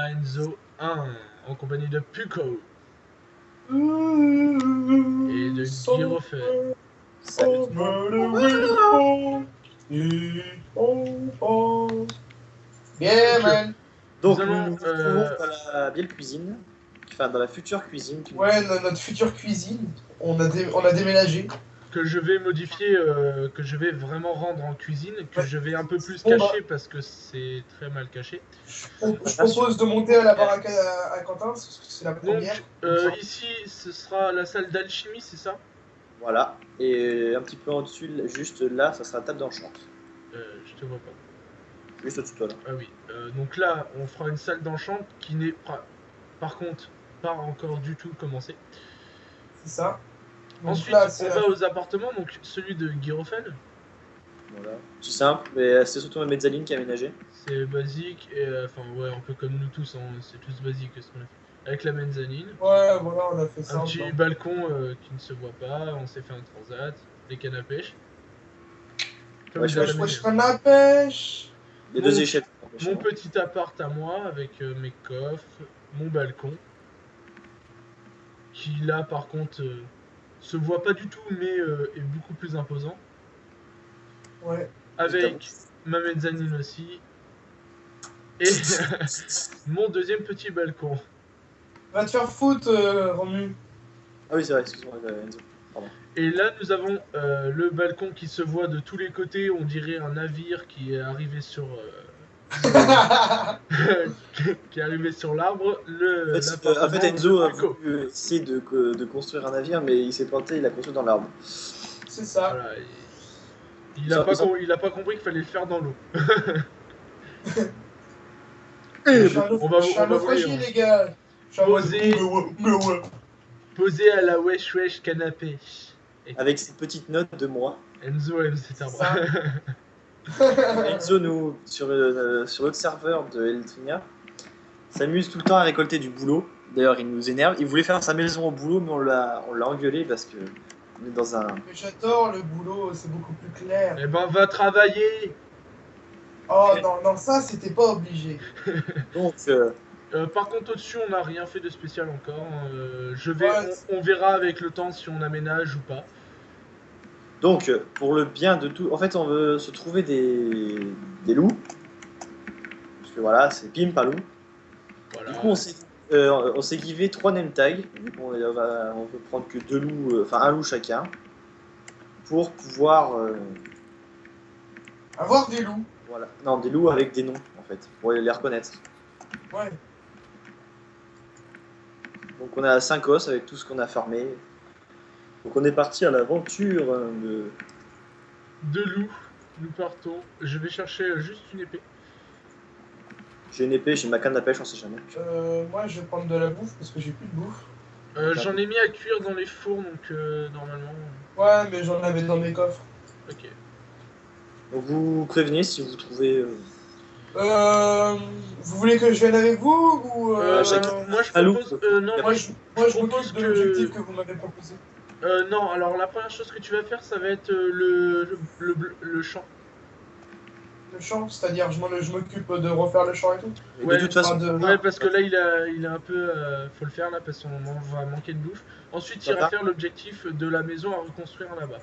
à Enzo 1 en compagnie de Puko et de Girofel. Yeah, man. Donc Nous nous allons, nous retrouvons dans la belle cuisine, enfin dans la future cuisine. Ouais, notre future cuisine. On a déménagé. Que je vais modifier, que je vais vraiment rendre en cuisine, que Ouais. je vais un peu plus Bon, cacher parce que c'est très mal caché. Je propose de monter à la baraque à Quentin, parce que c'est la première. Donc ici, ce sera la salle d'alchimie, c'est ça? Voilà, et un petit peu en dessus, juste là, ça sera la table d'enchant. Je te vois pas. Juste au-dessus de toi là. Ah oui. Donc là, on fera une salle d'enchant qui n'est par contre pas encore du tout commencée. C'est ça. Donc Ensuite, là, on va aux appartements, donc celui de Girofel. Voilà, c'est simple, mais c'est surtout ma mezzanine qui a aménagé. C'est basique, et enfin ouais, un peu comme nous tous, hein, c'est tous basique ce qu'on a fait. Avec la mezzanine. Ouais, voilà, on a fait ça. Un petit balcon qui ne se voit pas, on s'est fait un transat, des cannes à pêche. Wesh, canne à pêche. Les deux échelles. Mon petit appart à moi avec mes coffres, mon balcon. Qui là par contre se voit pas du tout mais est beaucoup plus imposant. Ouais. Avec ma mezzanine aussi. Et mon deuxième petit balcon. Va te faire foutre, Romu. Ah oui, c'est vrai, excuse-moi, Enzo. Pardon. Et là, nous avons le balcon qui se voit de tous les côtés. On dirait un navire qui est arrivé sur qui est arrivé sur l'arbre. En fait, Enzo a voulu essayer de construire un navire, mais il s'est planté, il a construit dans l'arbre. C'est ça. Voilà, il a pas compris qu'il fallait le faire dans l'eau. On va naufrager, les gars. Posé à la wesh wesh canapé. Avec ses petites notes de moi. Enzo aime cet arbre. Enzo, nous, sur l'autre serveur de Eltrinia, s'amuse tout le temps à récolter du boulot. D'ailleurs, il nous énerve. Il voulait faire sa maison au boulot, mais on l'a engueulé parce que on est dans un... Mais j'adore le boulot, c'est beaucoup plus clair. Eh ben, va travailler. Oh non, ça, c'était pas obligé. Donc... par contre, au-dessus, on n'a rien fait de spécial encore. On verra avec le temps si on aménage ou pas. Donc, pour le bien de tout... En fait, on veut se trouver des loups. Parce que voilà, c'est pim, pas loup. Voilà. Du coup, on s'est givé 3 name tags. Du coup, on peut prendre que 2 loups, enfin un loup chacun. Pour pouvoir... avoir des loups. Voilà. Non, des loups avec des noms, en fait. Pour les reconnaître. Ouais. Donc on a 5 os avec tout ce qu'on a farmé. Donc on est parti à l'aventure de loups. Nous partons. Je vais chercher juste une épée. J'ai une épée, j'ai ma canne à pêche, on sait jamais. Moi je vais prendre de la bouffe parce que j'ai plus de bouffe. J'en ai mis à cuire dans les fours donc normalement. Ouais, mais j'en avais dans mes coffres. Ok. Donc vous prévenez si vous trouvez. Vous voulez que je vienne avec vous ou moi je propose. Non, moi je m'occupe de l'objectif que vous m'avez proposé. Non, alors la première chose que tu vas faire, ça va être le champ. Le champ, c'est-à-dire je m'occupe de refaire le champ et tout. Ouais, de toute façon. Ouais, parce que là il est un peu, faut le faire là parce qu'on va manquer de bouffe. Ensuite, il ira faire l'objectif de la maison à reconstruire là-bas.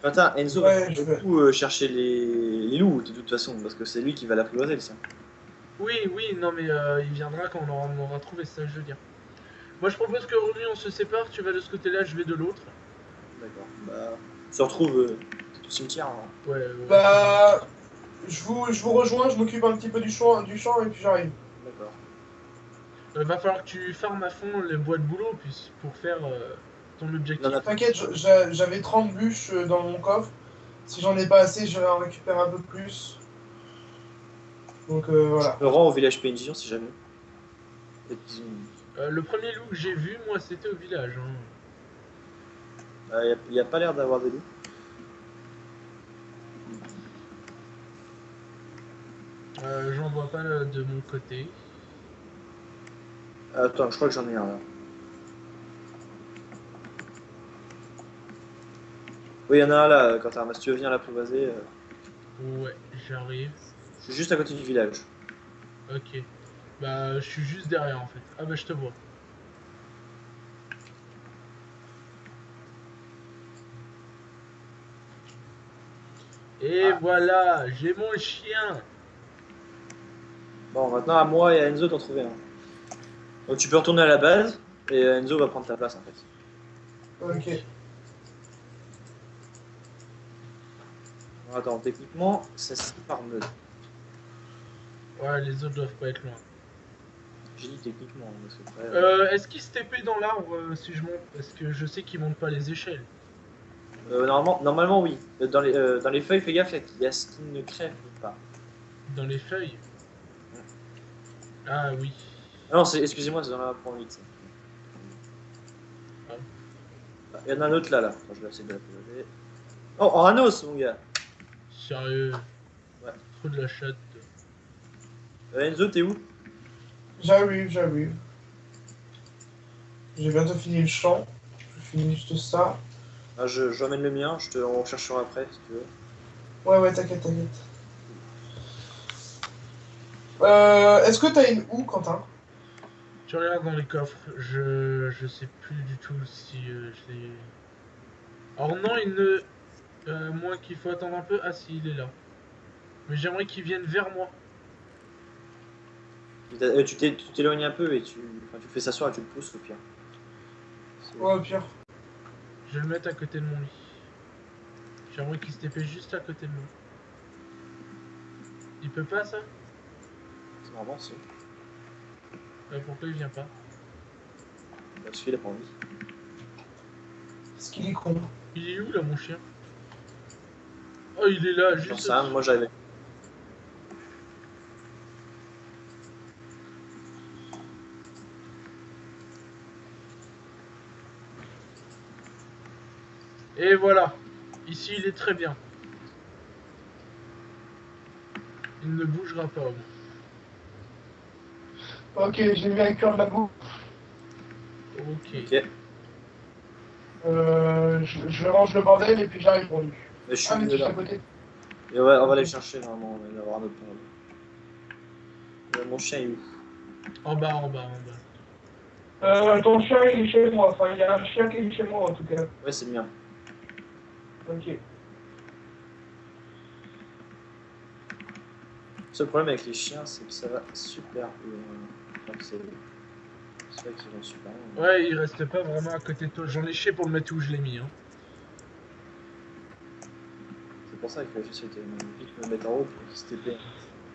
Attends, Enzo va beaucoup chercher les loups de toute façon parce que c'est lui qui va l'apprivoiser ça. Oui, non mais il viendra quand on aura trouvé ça, je veux dire. Moi je propose que Romu on se sépare, tu vas de ce côté-là, je vais de l'autre. D'accord. Bah, on se retrouve au cimetière. Hein. Ouais. Bah, je vous rejoins, je m'occupe un petit peu du champ et puis j'arrive. D'accord. Va falloir que tu farmes à fond les bois de boulot pour faire ton objectif. T'inquiète, j'avais 30 bûches dans mon coffre. Si j'en ai pas assez, je vais en récupérer un peu plus. Donc voilà. Je me rends au village PNJ si jamais. Le premier loup que j'ai vu, moi, c'était au village. Il n'y a pas l'air d'avoir des loups. J'en vois pas de mon côté. Attends, je crois que j'en ai un là. Oui, il y en a un là, Quentin. Si tu veux venir l'apprivoiser. Ouais, j'arrive. Je suis juste à côté du village. Ok. Bah, je suis juste derrière en fait. Ah bah, je te vois. Et Ah. voilà, j'ai mon chien. Bon, maintenant à moi et à Enzo d'en trouver un. Donc tu peux retourner à la base et Enzo va prendre ta place en fait. Ok. Bon, attends, techniquement, ça se par meute. Ouais, les autres doivent pas être loin. J'ai dit techniquement, mais c'est près. Est-ce qu'il se TP dans l'arbre si je monte? Parce que je sais qu'il monte pas les échelles. Normalement, oui. Dans les feuilles, fais gaffe, il y a ce qui ne crève pas. Dans les feuilles. Ah oui. Ah non, excusez-moi, c'est dans la prendre vite. Ah, Il y en a un autre là. Attends, je vais essayer de la poser. Oh, Oranos, mon gars. sérieux. Ouais. Trop de la chatte. Enzo, t'es où? J'arrive, j'arrive. J'ai bientôt fini le champ. Je finis juste ça. Ah, je ramène le mien, on cherchera après si tu veux. Ouais, ouais, t'inquiète, t'inquiète. Est-ce que t'as une houe, Quentin? Tu regardes dans les coffres. Je sais plus du tout si je l'ai. Alors non, il ne. Moins qu'il faut attendre un peu. Ah si, il est là. Mais j'aimerais qu'il vienne vers moi. Tu t'éloignes un peu et enfin, tu le fais s'asseoir et tu le pousses au pire. Ouais, au pire. Je vais le mettre à côté de mon lit. J'aimerais qu'il se TP juste à côté de moi. Il peut pas ça? C'est normal, si. Pourquoi il vient pas? Parce qu'il a pas envie. Parce qu'il est con. Il est où là mon chien? Oh il est là, J'en juste sais rien, au-dessus. moi j'arrive. Et voilà. Ici il est très bien. Il ne bougera pas au moins. Ok, j'ai mis un cœur de la boue. Ok. Ok. Je range le bordel et puis j'arrive pour lui. Mais je suis Ah, mais tu es là. à côté. Et ouais, on va aller chercher normalement, on va y avoir un autre plan. Mon chien est où? En bas, en bas, en bas. Ton chien il est chez moi. Enfin, il y a un chien qui est chez moi en tout cas. Ouais, c'est le mien. Ok. Le seul problème avec les chiens, c'est que ça va super loin. Enfin, c'est vrai qu'ils vont super loin. Ouais, il reste pas vraiment à côté de toi. J'en ai chié pour le mettre où je l'ai mis. Hein. C'est pour ça que j'essaie de vite me mettre en haut pour qu'il se TP.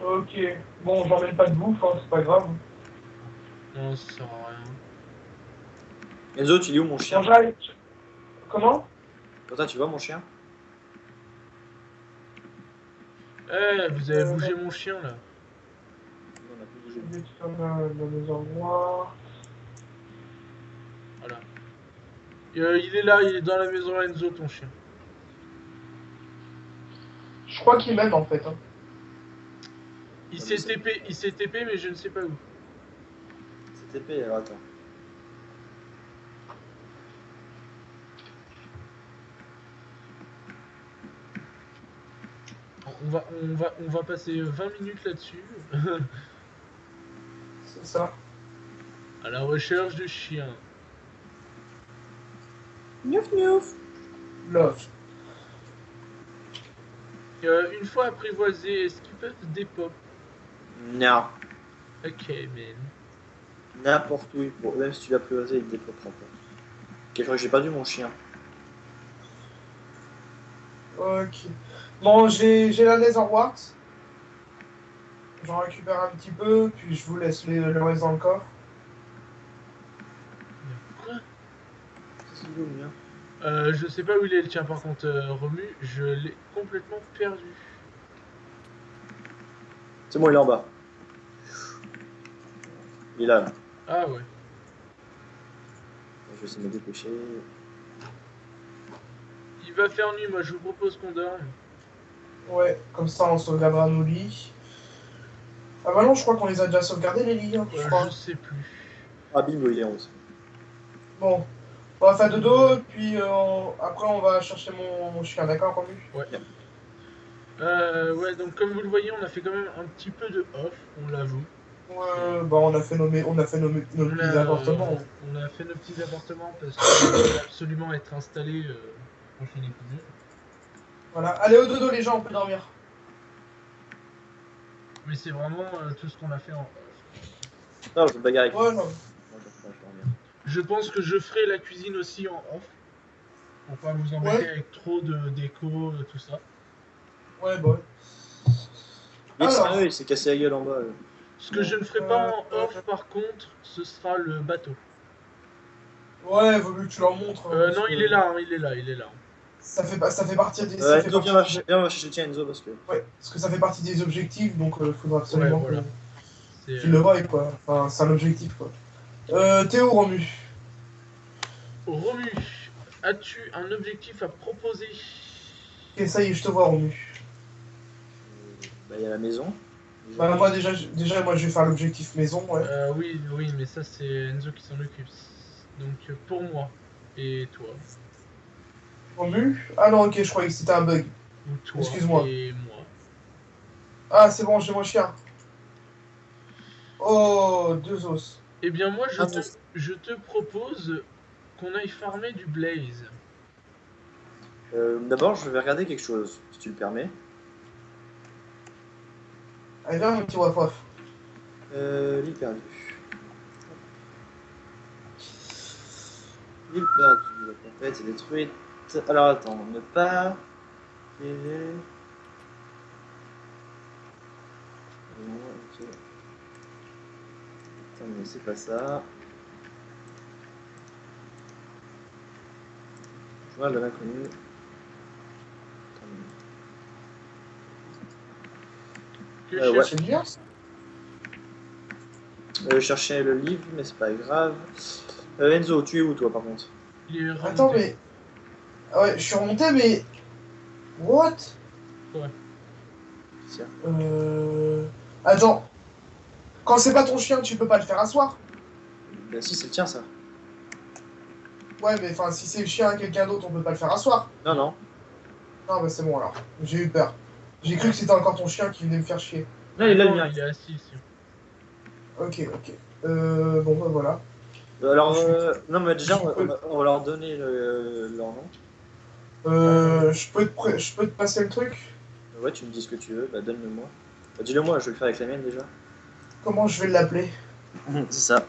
Ok. Bon, j'emmène pas de bouffe, hein, c'est pas grave. Non, ça sert à rien. Enzo, tu es où mon chien? Bon, j'arrive. Comment? Toi, tu vois mon chien? Eh, vous avez bougé Non. mon chien là. Non, on a plus bougé. Je vais faire la maison noire. Voilà. Il est là, il est dans la maison Enzo, ton chien. Je crois qu'il m'aime en fait. Hein. Il s'est TP, mais je ne sais pas où. C'est TP, alors attends. On va passer 20 minutes là-dessus. C'est ça. À la recherche du chien. Niouf niouf. Love. Une fois apprivoisé, est-ce qu'ils peuvent dépop? Non. Ok, man. N'importe où, même si tu l'as plus osé, il te dépopera pas. Ok, je crois que j'ai perdu mon chien. Ok. Bon, j'ai la laser Warts. J'en récupère un petit peu, puis je vous laisse le reste dans le coffre. Quoi? C'est où le mien? Je sais pas où il est le tien par contre, Romu, je l'ai complètement perdu. C'est bon, il est en bas. Il est là. Ah ouais. Je vais essayer de me dépêcher. Il va faire nuit, moi je vous propose qu'on dorme. Ouais, comme ça on sauvegardera nos lits. Ah bah non, je crois qu'on les a déjà sauvegardés les lits, hein, je crois. Je sais plus. Ah, bingo, il est 11. Bon, on va faire dodo, puis après on va chercher mon chien, d'accord, Romu? Ouais. Ouais, donc comme vous le voyez, on a fait quand même un petit peu de off, on l'avoue. Bah on a fait nos petits appartements. On a fait nos petits appartements parce qu'on voulait absolument être installés au prochain épisode. Voilà. Allez, au dodo, les gens, on peut dormir. Mais c'est vraiment tout ce qu'on a fait en off. Non, je me bagarre avec. Ouais, non. Moi, je vais dormir. Je pense que je ferai la cuisine aussi en off. Pour pas vous embêter Ouais. avec trop de déco, tout ça. Ouais, bah ouais. Il est Alors. sérieux, il s'est cassé la gueule en bas. Ce que je ne ferai pas en off, par contre, ce sera le bateau. Ouais, vaut mieux que tu leur montres. Hein, Non, parce il que est là, il est là, il est là. Ça fait partie des. Ça fait Enzo, partie viens, on va chercher le tien, Enzo, parce que. Ouais, parce que ça fait partie des objectifs, donc faudra absolument Ouais, voilà. que tu le vois, quoi. Enfin, c'est un objectif, quoi. Théo Romu. Romu, as-tu un objectif à proposer? Ok, ça y est, je te vois, Romu. Bah, il y a la maison. Bah, moi, déjà, moi, je vais faire l'objectif maison, ouais. Oui, mais ça, c'est Enzo qui s'en occupe. Donc, pour moi et toi. Romu. Ah non, ok, je croyais que c'était un bug. Ou toi Excuse-moi. et moi. Ah, c'est bon, j'ai mon chien. Oh, 2 os. Eh bien, moi, Ah, je te propose qu'on aille farmer du blaze. D'abord, je vais regarder quelque chose, si tu le permets. Allez, viens, mon petit waf-waf. L'île perdue. L'île perdue, en fait, c'est détruite. Alors attends, ne pas. Ok. Attends, mais c'est pas ça. Journal de l'inconnu. Que Ouais. C'est bien, ça. Je cherchais le livre, mais c'est pas grave. Enzo, tu es où toi par contre? Il est remonté. Attends, mais. Ah ouais, je suis remonté, mais. What? Ouais. Tiens. Attends. Quand c'est pas ton chien, tu peux pas le faire asseoir? Ben si, c'est le tien ça. Ouais, mais enfin, si c'est le chien à quelqu'un d'autre, on peut pas le faire asseoir. Non, non. Non, bah c'est bon alors. J'ai eu peur. J'ai cru que c'était encore ton chien qui venait me faire chier. Non, il est là le Non, mien. il est assis ici. Ok, ok. Bon, bah voilà. Alors, Je suis- non, mais déjà, je suis on va leur donner leur nom. Je peux te passer le truc? Ouais, tu me dis ce que tu veux, bah donne-le-moi. Bah, dis-le-moi, je vais le faire avec la mienne déjà. Comment je vais l'appeler? C'est ça.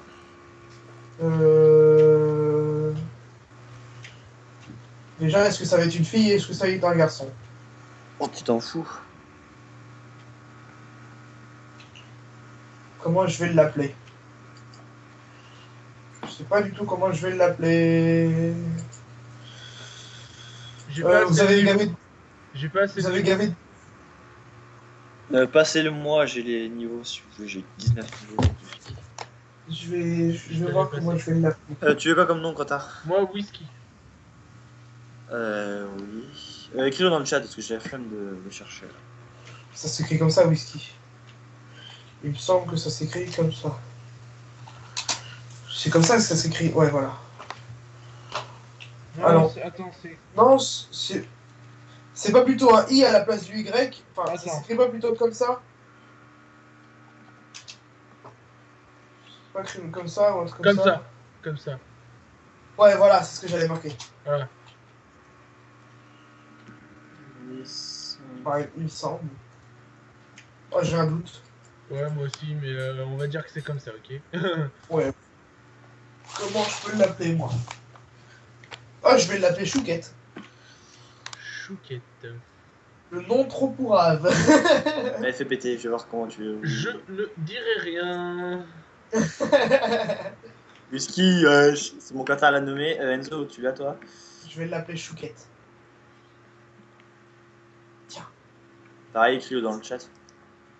Déjà, est-ce que ça va être une fille? Est-ce que ça va être un garçon? Oh, tu t'en fous. Comment je vais l'appeler? Je sais pas du tout comment je vais l'appeler. J'ai pas Vous assez avez de gavé. niveaux. J'ai pas assez Vous de avez niveaux. gavé. Passez-le moi, j'ai les niveaux, si vous voulez, j'ai 19 niveaux. Je vais t'avais voir passé. comment je vais l'appeler. Tu veux quoi comme nom, Cotard? Moi, whisky. Oui. Écris-le dans le chat, parce que j'ai la flemme de chercher. Là. Ça s'écrit comme ça, whisky. Il me semble que ça s'écrit comme ça. C'est comme ça que ça s'écrit. Ouais, voilà. Non, Ah non. Attends, c'est. Non, c'est pas plutôt un I à la place du Y. Enfin, ça Attends. s'écrit pas plutôt comme ça. C'est pas écrit comme ça ou un truc Comme ça. Comme ça. Ouais, voilà, c'est ce que j'allais marquer. Voilà. Enfin, il me semble. Oh, j'ai un doute. Ouais, moi aussi, mais on va dire que c'est comme ça, ok? Ouais. Comment je peux l'appeler, moi? Oh, je vais l'appeler Chouquette. Chouquette. Le nom trop pourrave. Elle fait péter, je vais voir comment tu veux. Je ne dirai rien. Whisky, c'est mon Cotard à la nommer. Enzo, tu l'as toi? Je vais l'appeler Chouquette. Pareil, écris-le dans le chat.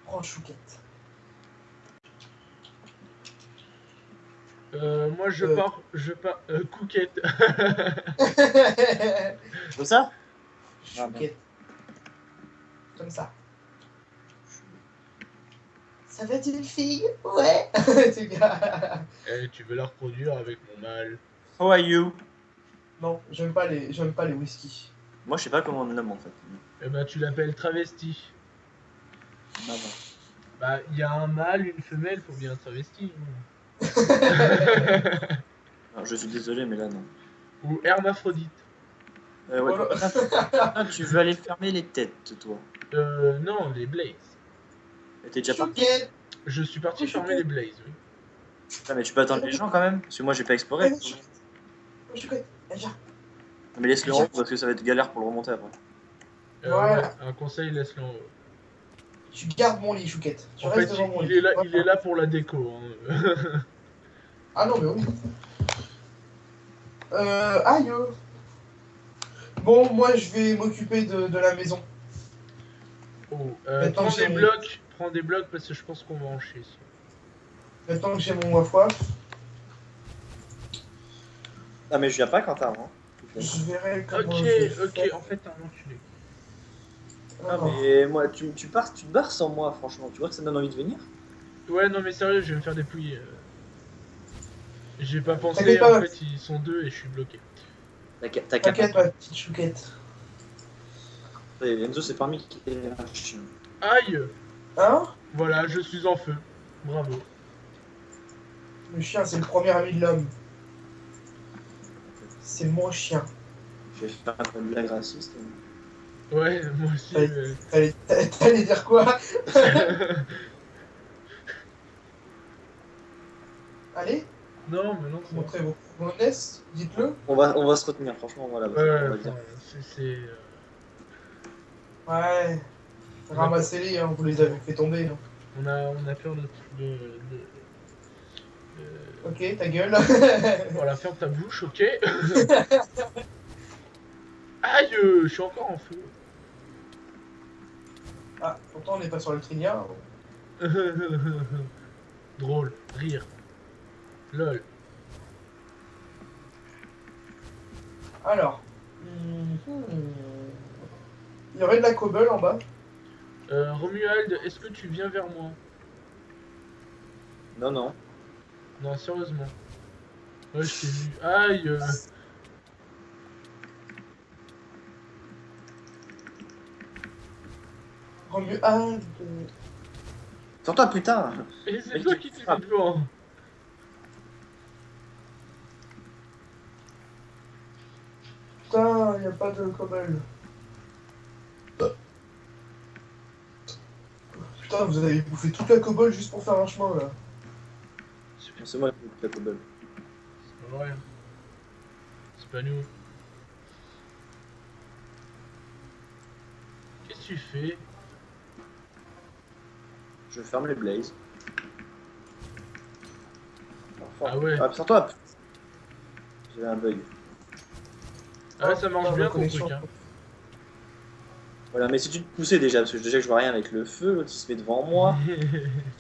Prends Chouquette. Moi, je pars. Couquette. Comme ça? Chouquette. Comme ça. Ça va être une fille? Ouais. Tu veux la reproduire avec mon mâle? How are you? Non, j'aime pas les whisky. Moi, je sais pas comment on le nomme en fait. Eh ben, tu l'appelles travesti. Ah, Bah, il y a un mâle, une femelle, faut bien s'investir. Non, je suis désolé, mais là, non. Ou hermaphrodite. Ouais, Oh là. ah, tu veux aller fermer les têtes, toi. Non, les blazes. Mais t'es déjà parti. Chouquette. Je suis parti Oui, fermer les blazes, oui. Ah, mais tu peux attendre les gens quand même, parce que moi j'ai pas exploré. Allez, Chouquette. Oh, Chouquette. Allez, viens. Non, mais laisse-le en haut parce que ça va être galère pour le remonter après. Voilà. Ouais, un conseil, laisse-le en haut. Tu gardes mon lit, Chouquette. Tu En restes fait, devant mon il lit. est là, Voilà. il est là pour la déco. Hein. Ah non, mais oui. Aïe. Bon, moi, je vais m'occuper de la maison. Oh, Maintenant que j'ai mon... prends des blocs parce que je pense qu'on va en chier. Maintenant que j'ai mon waf-waf, Ah, mais je viens pas, Quentin. Hein. je verrai comment Ok, je vais ok, faire. en fait, t'es un enculé. Ah, Alors, mais moi, tu te barres sans moi, franchement. Tu vois que ça me donne envie de venir? Ouais, non, mais sérieux, je vais me faire dépouiller. J'ai pas pensé, T'inquiète en pas. fait, ils sont deux et je suis bloqué. T'as qu'à T'inquiète, ma petite Chouquette. Enzo, c'est parmi qui est un chien. Aïe! Hein? Voilà, je suis en feu. Bravo. Le chien, c'est le premier ami de l'homme. C'est mon chien. Je vais faire un blague raciste. Ouais, moi aussi. Ouais. T'allais dire quoi? Allez, Non, mais non, c'est bon. montrez vos promesses, dites-le. On va se retenir, franchement, voilà. Ouais, on va dire. enfin, c'est. Ouais. Ramassez-les, hein, vous les avez fait tomber. Hein. On a peur de- Ok, ta gueule. Voilà, ferme ta bouche, ok? Aïe! Je suis encore en feu. Ah, pourtant on n'est pas sur le Trinia. Drôle, rire. Lol. Alors. Il y aurait de la cobble en bas. Romuald, est-ce que tu viens vers moi? Non, non. Non, sérieusement. Ouais, je t'ai vu. Aïe! Romuald. Sors-toi, putain. Et c'est Mec, toi tu qui t'es frappes. mis devant. Putain, il n'y a pas de cobble. Putain, vous avez bouffé toute la cobble juste pour faire un chemin là. C'est moi qui ai la cobble. C'est pas vrai. C'est pas nous. Qu'est-ce que tu fais? Je ferme les blazes. Ah ouais. Ah, sors-toi. J'ai un bug. Ah ouais, ça marche Putain, bien ma ton connexion. truc, hein. Voilà, mais si tu te poussais déjà, parce que déjà que je vois rien avec le feu, l'autre il se met devant moi.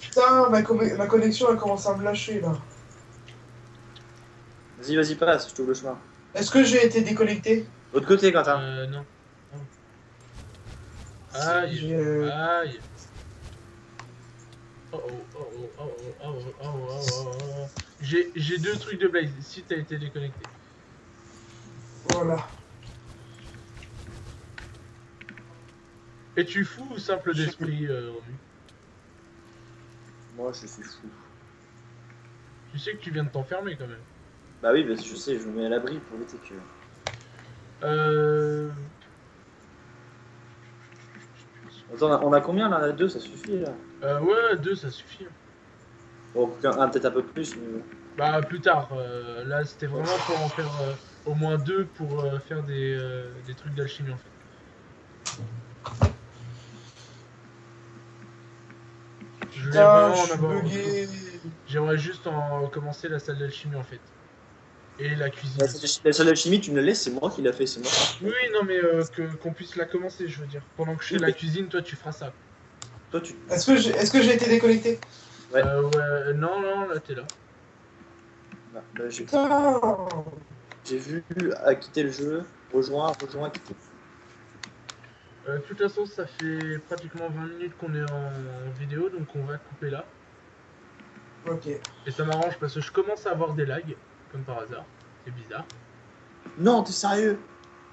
Putain, ma connexion elle commence à me lâcher là. Vas-y, passe, je t'ouvre le chemin. Est-ce que j'ai été déconnecté? L'autre côté, Quentin. Non. Aïe. J'ai, Aïe. Oh oh oh oh oh oh oh oh oh oh oh. J'ai deux trucs de blaze si t'as été déconnecté. Voilà. Es-tu fou ou simple Je- d'esprit, Romu? Moi, je suis fou. Tu sais que tu viens de t'enfermer quand même. Bah oui, je sais, je me mets à l'abri pour éviter que... Attends, on a combien là? On a deux, ça suffit là. Ouais, deux ça suffit. Bon, un peut-être un peu plus, mais... Bah plus tard, là c'était vraiment pour en faire au moins deux pour faire des trucs d'alchimie en fait. Je voulais Putain, vraiment je en suis avoir. bugué. J'aimerais juste en commencer la salle d'alchimie en fait. Et la cuisine. La salle d'alchimie, tu me la laisses, c'est moi qui l'a fait, c'est moi. Oui, non mais qu'on puisse la commencer, je veux dire. Pendant que je fais Oui, la mais- cuisine, toi tu feras ça. Toi, tu... Est-ce que j'ai été déconnecté? Ouais. Ouais, non, là t'es là. Bah, j'ai Putain. vu à quitter le jeu, rejoins, quitter. De toute façon, ça fait pratiquement 20 minutes qu'on est en vidéo, donc on va couper là. Ok. Et ça m'arrange parce que je commence à avoir des lags, comme par hasard. C'est bizarre. Non, t'es sérieux?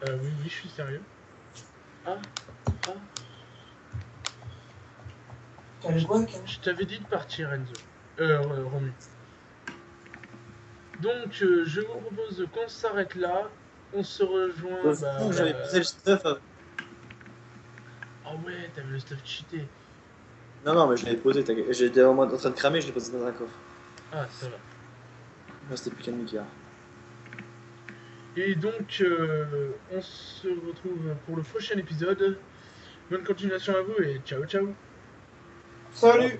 Oui, je suis sérieux. Ah. Allez, quoi, Je t'avais dit de partir, Enzo. Romu. Donc, je vous propose qu'on s'arrête là. On se rejoint. J'avais posé le stuff. Ah ouais, t'avais le stuff cheaté. Non, mais je l'avais posé. J'étais en train de cramer, je l'ai posé dans un coffre. Ah, ça va. Là, c'était plus qu'un Mickey. Et donc, on se retrouve pour le prochain épisode. Bonne continuation à vous et ciao, ciao. Salut!